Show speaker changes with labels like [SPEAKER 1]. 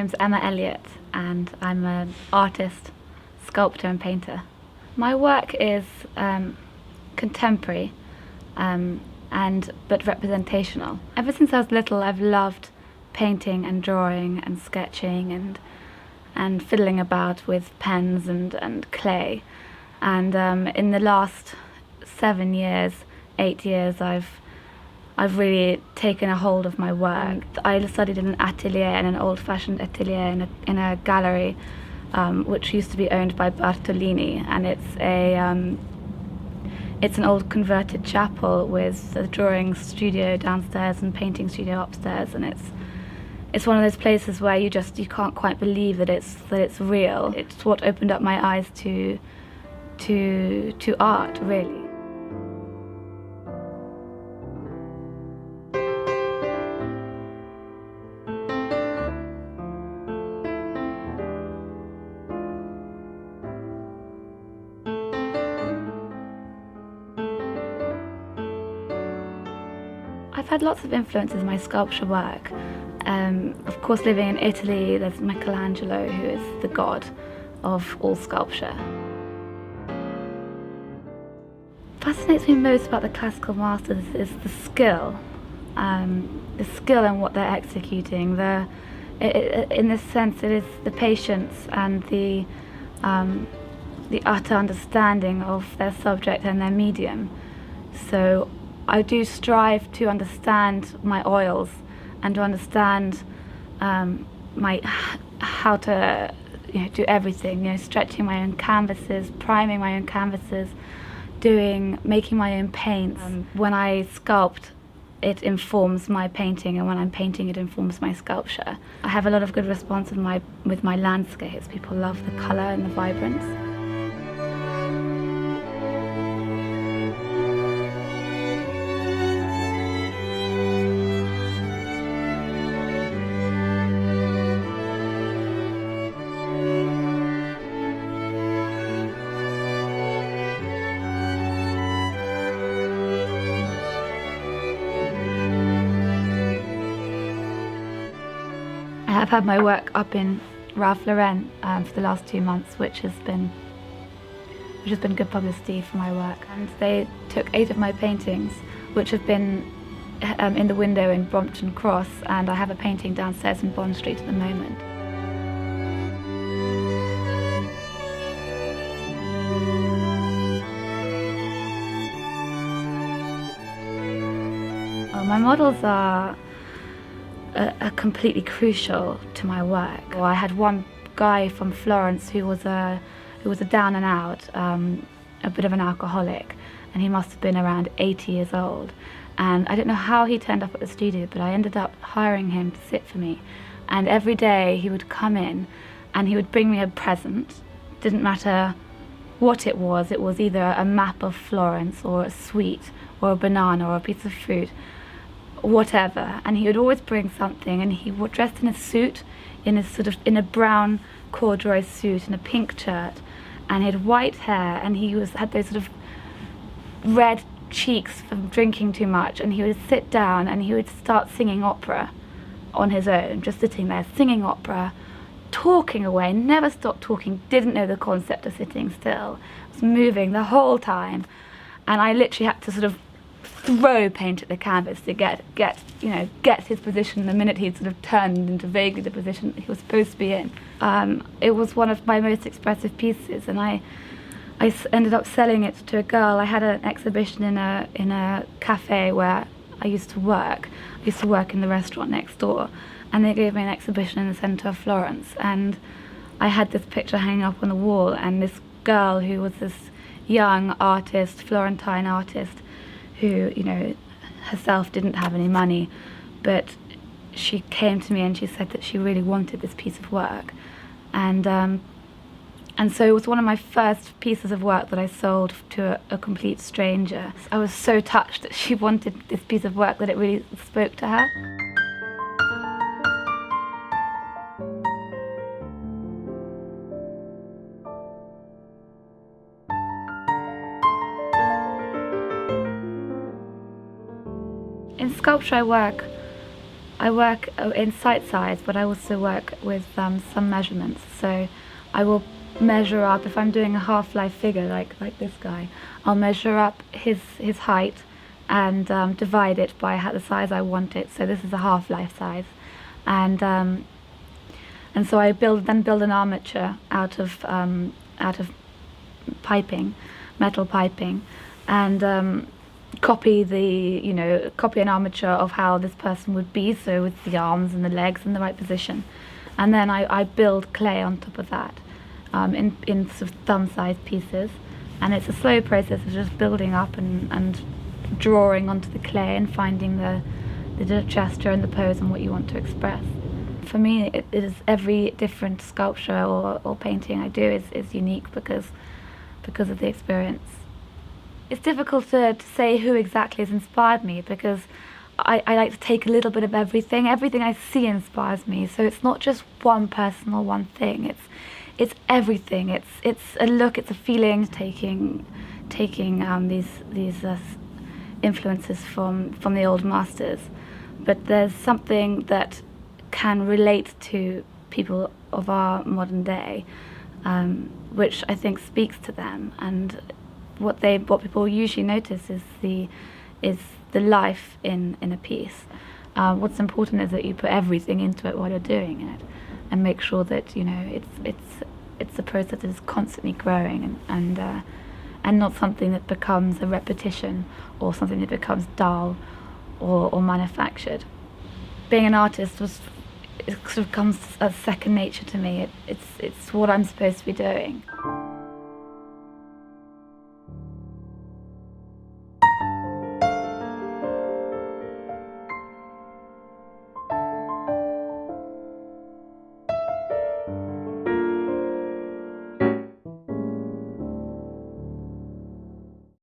[SPEAKER 1] name's Emma Elliott and I'm an artist, sculptor and painter. My work is contemporary but representational. Ever since I was little I've loved painting and drawing and sketching and fiddling about with pens and clay. And in the last 7 years, 8 years, I've really taken a hold of my work. I studied in an atelier, in an old-fashioned atelier in a gallery which used to be owned by Bartolini, and it's an old converted chapel with a drawing studio downstairs and painting studio upstairs, and it's one of those places where you can't quite believe that it's real. It's what opened up my eyes to art, really. I've had lots of influences in my sculpture work. Of course, living in Italy, there's Michelangelo, who is the god of all sculpture. What fascinates me most about the classical masters is the skill in what they're executing. In this sense, it is the patience and the utter understanding of their subject and their medium. So I do strive to understand my oils and to understand how to do everything. Stretching my own canvases, priming my own canvases, making my own paints. When I sculpt, it informs my painting, and when I'm painting, it informs my sculpture. I have a lot of good response with my landscapes. People love the colour and the vibrance. I've had my work up in Ralph Lauren for the last 2 months, which has been good publicity for my work. And they took 8 of my paintings, which have been in the window in Brompton Cross, and I have a painting downstairs in Bond Street at the moment. My models are completely crucial to my work. I had one guy from Florence who was a down and out, a bit of an alcoholic, and he must have been around 80 years old. And I don't know how he turned up at the studio, but I ended up hiring him to sit for me. And every day he would come in and he would bring me a present. Didn't matter what it was either a map of Florence or a sweet or a banana or a piece of fruit, whatever, and he would always bring something, and he was dressed in a suit, in a brown corduroy suit and a pink shirt, and he had white hair, and he had those sort of red cheeks from drinking too much, and he would sit down and he would start singing opera on his own, just sitting there singing opera, talking away, never stopped talking, didn't know the concept of sitting still, was moving the whole time, and I literally had to sort of throw paint at the canvas to get his position the minute he'd sort of turned into vaguely the position he was supposed to be in. It was one of my most expressive pieces, and I ended up selling it to a girl. I had an exhibition in a cafe where I used to work. I used to work in the restaurant next door, and they gave me an exhibition in the centre of Florence, and I had this picture hanging up on the wall, and this girl who was this young artist, Florentine artist, who herself didn't have any money, but she came to me and she said that she really wanted this piece of work, and so it was one of my first pieces of work that I sold to a complete stranger. I was so touched that she wanted this piece of work that it really spoke to her. In sculpture I work I work in sight size, but I also work with some measurements. So I will measure up, if I'm doing a half-life figure like this guy, I'll measure up his height and divide it by the size I want it. So this is a half-life size, and so I then build an armature out of piping, metal piping, and copy an armature of how this person would be, so with the arms and the legs in the right position, and then I build clay on top of that in sort of thumb-sized pieces, and it's a slow process of just building up and drawing onto the clay and finding the gesture and the pose and what you want to express. For me, it is every different sculpture or painting I do is unique because of the experience. It's difficult to say who exactly has inspired me, because I like to take a little bit of everything. Everything I see inspires me, so it's not just one person or one thing. It's everything. It's a look. It's a feeling. Taking these influences from the old masters, but there's something that can relate to people of our modern day, which I think speaks to them. And what people usually notice is the life in a piece. What's important is that you put everything into it while you're doing it, and make sure that it's a process that is constantly growing and not something that becomes a repetition or something that becomes dull or manufactured. Being an artist it sort of comes as second nature to me. It's what I'm supposed to be doing.